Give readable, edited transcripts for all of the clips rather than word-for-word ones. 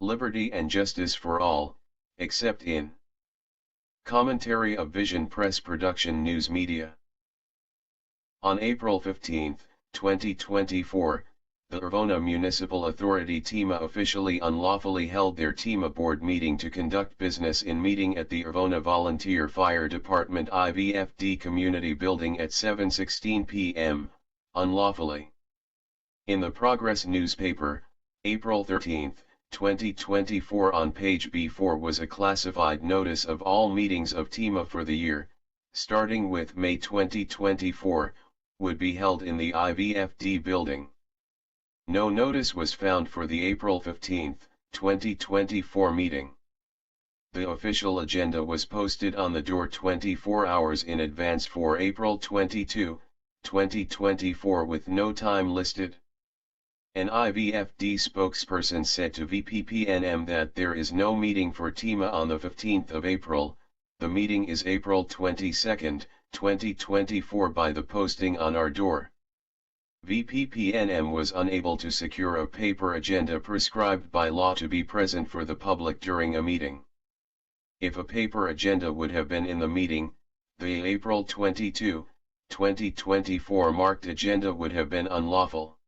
liberty and justice for all, except in. Commentary of Vision Press Production News Media. On April 15, 2024, the Irvona Municipal Authority TIMA officially unlawfully held their TIMA board meeting to conduct business in meeting at the Irvona Volunteer Fire Department IVFD Community Building at 7:16 p.m., unlawfully. In the Progress newspaper, April 13, 2024 on page B4 was a classified notice of all meetings of TIMA for the year, starting with May 2024, would be held in the IVFD building. No notice was found for the April 15, 2024 meeting. The official agenda was posted on the door 24 hours in advance for April 22, 2024 with no time listed. An IVFD spokesperson said to VPPNM that there is no meeting for TIMA on the 15th of April, the meeting is April 22, 2024 by the posting on our door. VPPNM was unable to secure a paper agenda prescribed by law to be present for the public during a meeting. If a paper agenda would have been in the meeting, the April 22, 2024 marked agenda would have been unlawful.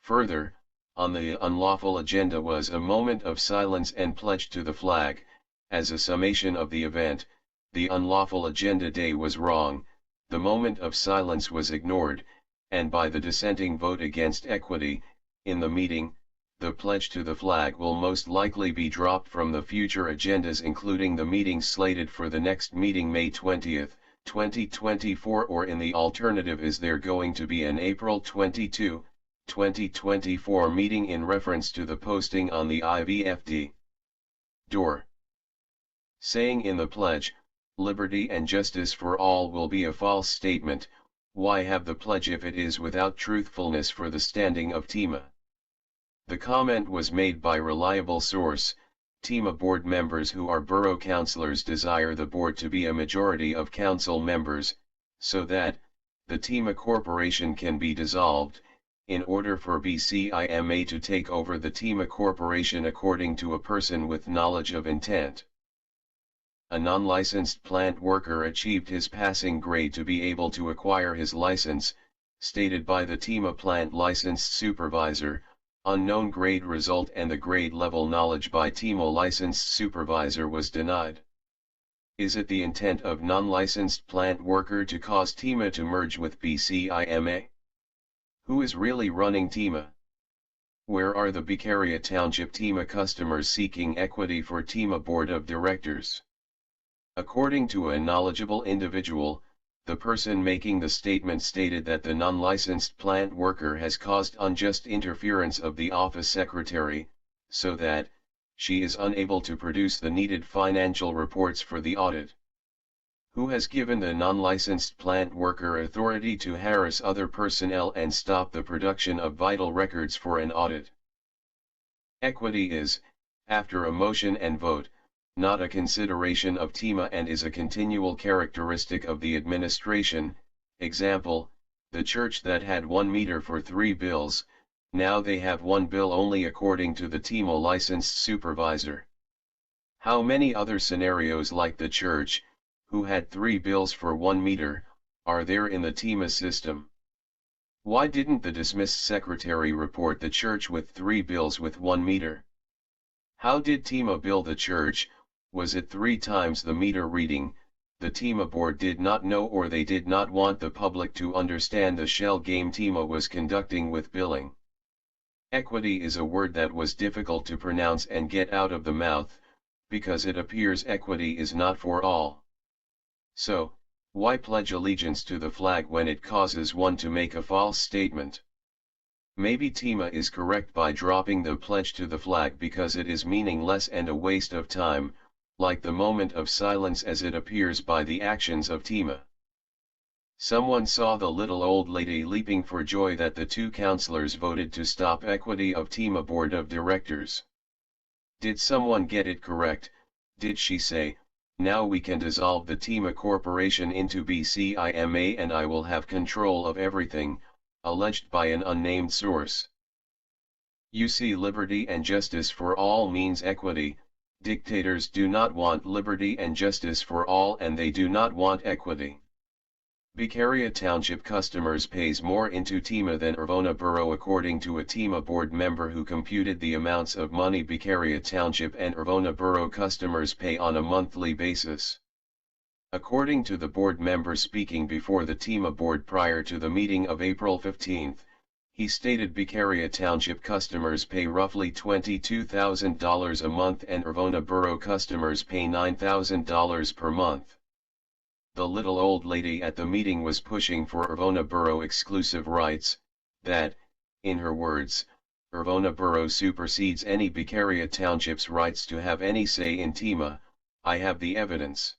Further, on the unlawful agenda was a moment of silence and pledge to the flag. As a summation of the event, the unlawful agenda day was wrong, the moment of silence was ignored, and by the dissenting vote against equity, in the meeting, the pledge to the flag will most likely be dropped from the future agendas including the meetings slated for the next meeting May 20, 2024 or in the alternative is there going to be an April 22, 2024 meeting in reference to the posting on the IVFD door. Saying in the pledge, liberty and justice for all will be a false statement. Why have the pledge if it is without truthfulness for the standing of TIMA? The comment was made by reliable source. TIMA board members who are borough councillors desire the board to be a majority of council members, so that, the TIMA corporation can be dissolved, in order for BCIMA to take over the TIMA corporation according to a person with knowledge of intent. A non-licensed plant worker achieved his passing grade to be able to acquire his license, stated by the TIMA plant licensed supervisor, unknown grade result and the grade level knowledge by TIMA licensed supervisor was denied. Is it the intent of non-licensed plant worker to cause TIMA to merge with BCIMA? Who is really running TIMA? Where are the Beccaria Township TIMA customers seeking equity for TIMA Board of Directors? According to a knowledgeable individual, the person making the statement stated that the non-licensed plant worker has caused unjust interference of the office secretary, so that, she is unable to produce the needed financial reports for the audit. Who has given the non-licensed plant worker authority to harass other personnel and stop the production of vital records for an audit? Equity is, after a motion and vote, not a consideration of TIMA and is a continual characteristic of the administration. Example, the church that had 1 meter for 3 bills, now they have 1 bill only according to the TIMA licensed supervisor. How many other scenarios like the church, who had 3 bills for 1 meter, are there in the TIMA system? Why didn't the dismissed secretary report the church with 3 bills with 1 meter? How did TIMA bill the church? Was it 3 times the meter reading? The TIMA board did not know or they did not want the public to understand the shell game TIMA was conducting with billing. Equity is a word that was difficult to pronounce and get out of the mouth, because it appears equity is not for all. So, why pledge allegiance to the flag when it causes one to make a false statement? Maybe TIMA is correct by dropping the pledge to the flag because it is meaningless and a waste of time, like the moment of silence as it appears by the actions of TIMA. Someone saw the little old lady leaping for joy that the 2 councillors voted to stop equity of TIMA Board of Directors. Did someone get it correct? Did she say, now we can dissolve the TIMA corporation into BCIMA and I will have control of everything, alleged by an unnamed source? You see, liberty and justice for all means equity. Dictators do not want liberty and justice for all, and they do not want equity. Beccaria Township customers pays more into TIMA than Arvona Borough, according to a TIMA board member who computed the amounts of money Beccaria Township and Arvona Borough customers pay on a monthly basis. According to the board member speaking before the TIMA board prior to the meeting of April 15, he stated Beccaria Township customers pay roughly $22,000 a month and Arvona Borough customers pay $9,000 per month. The little old lady at the meeting was pushing for Arvona Borough exclusive rights, that, in her words, Arvona Borough supersedes any Beccaria Township's rights to have any say in TIMA. I have the evidence.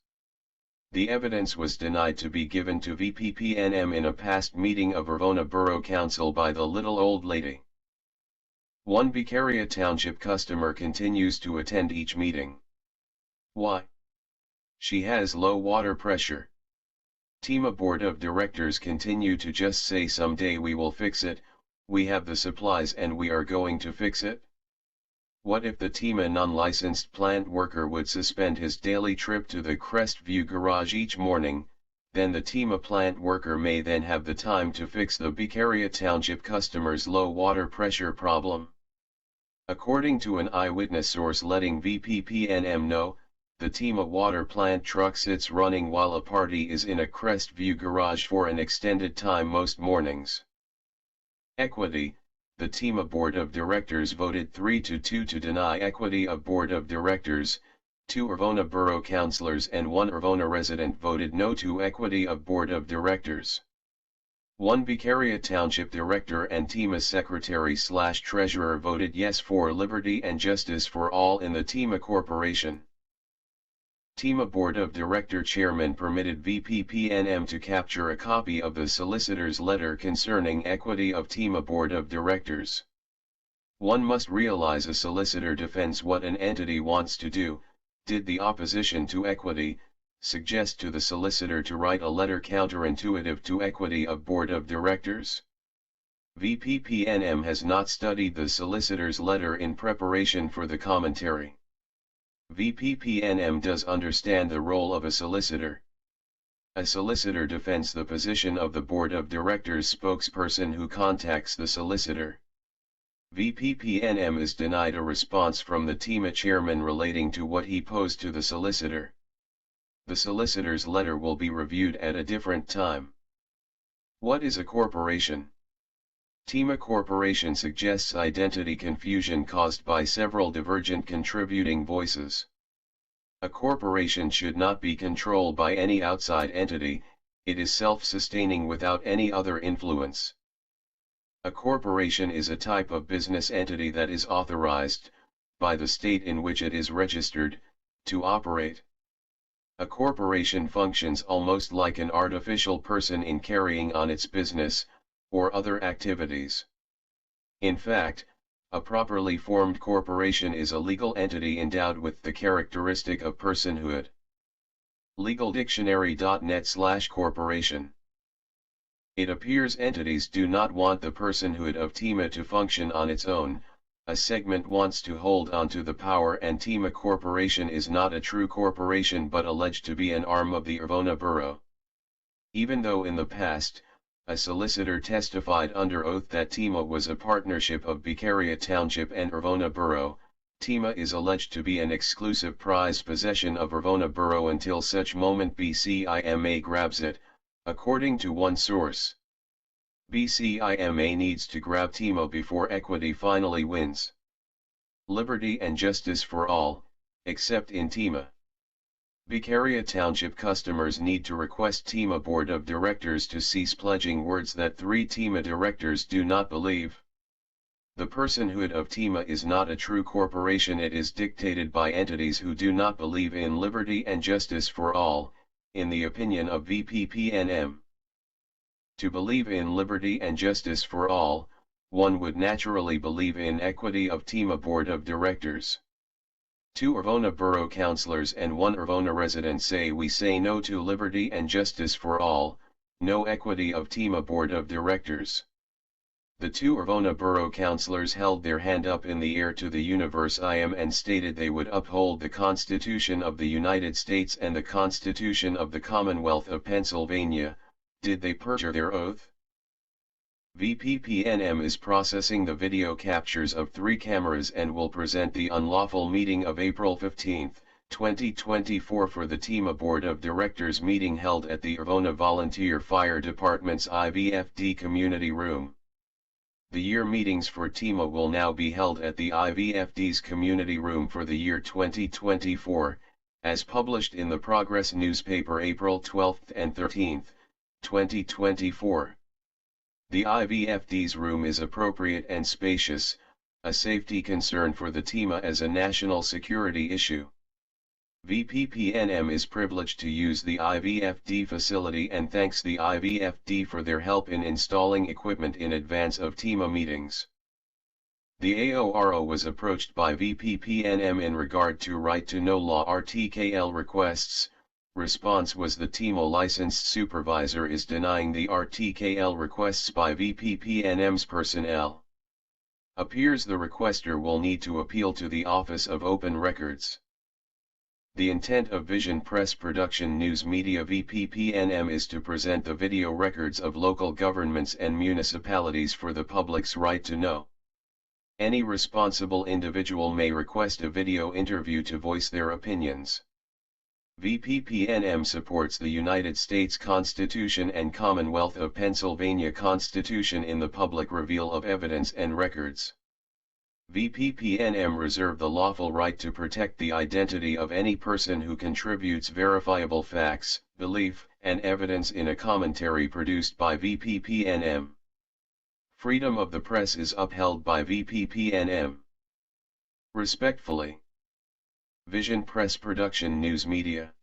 The evidence was denied to be given to VPPNM in a past meeting of Arvona Borough Council by the little old lady. One Beccaria Township customer continues to attend each meeting. Why? She has low water pressure. TIMA Board of Directors continue to just say someday we will fix it, we have the supplies and we are going to fix it. What if the TIMA non-licensed plant worker would suspend his daily trip to the Crestview garage each morning? Then the TIMA plant worker may then have the time to fix the Beccaria Township customers' low water pressure problem. According to an eyewitness source letting VPPNM know, the TIMA water plant truck sits running while a party is in a Crestview garage for an extended time most mornings. Equity. The TIMA Board of Directors voted 3-2 to deny equity of Board of Directors. 2 Arvona Borough Councillors and 1 Arvona resident voted no to equity of Board of Directors. 1 Beccaria Township Director and TIMA Secretary/Treasurer voted yes for liberty and justice for all in the TIMA Corporation. TIMA Board of Director Chairman permitted VPPNM to capture a copy of the solicitor's letter concerning equity of TIMA Board of Directors. One must realize a solicitor defends what an entity wants to do. Did the opposition to equity suggest to the solicitor to write a letter counterintuitive to equity of Board of Directors? VPPNM has not studied the solicitor's letter in preparation for the commentary. VPPNM does understand the role of a solicitor. A solicitor defends the position of the Board of Directors spokesperson who contacts the solicitor. VPPNM is denied a response from the TIMA chairman relating to what he posed to the solicitor. The solicitor's letter will be reviewed at a different time. What is a corporation? TIMA Corporation suggests identity confusion caused by several divergent contributing voices. A corporation should not be controlled by any outside entity, it is self-sustaining without any other influence. A corporation is a type of business entity that is authorized, by the state in which it is registered, to operate. A corporation functions almost like an artificial person in carrying on its business, or other activities. In fact, a properly formed corporation is a legal entity endowed with the characteristic of personhood. LegalDictionary.net/corporation. It appears entities do not want the personhood of TIMA to function on its own, a segment wants to hold on to the power, and TIMA Corporation is not a true corporation but alleged to be an arm of the Arvona Borough. Even though in the past, a solicitor testified under oath that TIMA was a partnership of Beccaria Township and Arvona Borough, TIMA is alleged to be an exclusive prized possession of Arvona Borough until such moment BCIMA grabs it, according to one source. BCIMA needs to grab TIMA before equity finally wins. Liberty and justice for all, except in TIMA. Beccaria Township customers need to request TIMA Board of Directors to cease pledging words that 3 TIMA directors do not believe. The personhood of TIMA is not a true corporation, it is dictated by entities who do not believe in liberty and justice for all, in the opinion of VPPNM. To believe in liberty and justice for all, one would naturally believe in equity of TIMA Board of Directors. 2 Arvona Borough Councillors and 1 Arvona resident say we say no to liberty and justice for all, no equity of TIMA Board of Directors. The two Avona borough councillors held their hand up in the air to the universe IM and stated they would uphold the Constitution of the United States and the Constitution of the Commonwealth of Pennsylvania. Did they perjure their oath? VPPNM is processing the video captures of 3 cameras and will present the unlawful meeting of April 15, 2024 for the TIMA Board of Directors meeting held at the Avona Volunteer Fire Department's IVFD Community Room. The year meetings for TIMA will now be held at the IVFD's Community Room for the year 2024, as published in the Progress newspaper April 12 and 13, 2024. The IVFD's room is appropriate and spacious, a safety concern for the TIMA as a national security issue. VPPNM is privileged to use the IVFD facility and thanks the IVFD for their help in installing equipment in advance of TIMA meetings. The AORO was approached by VPPNM in regard to right to know law RTKL requests. Response was the TIMA licensed supervisor is denying the RTKL requests by VPPNM's personnel. Appears the requester will need to appeal to the Office of Open Records. The intent of Vision Press Production News Media VPPNM is to present the video records of local governments and municipalities for the public's right to know. Any responsible individual may request a video interview to voice their opinions. VPPNM supports the United States Constitution and Commonwealth of Pennsylvania Constitution in the public reveal of evidence and records. VPPNM reserve the lawful right to protect the identity of any person who contributes verifiable facts, belief, and evidence in a commentary produced by VPPNM. Freedom of the press is upheld by VPPNM. Respectfully, Vision Press Production News Media.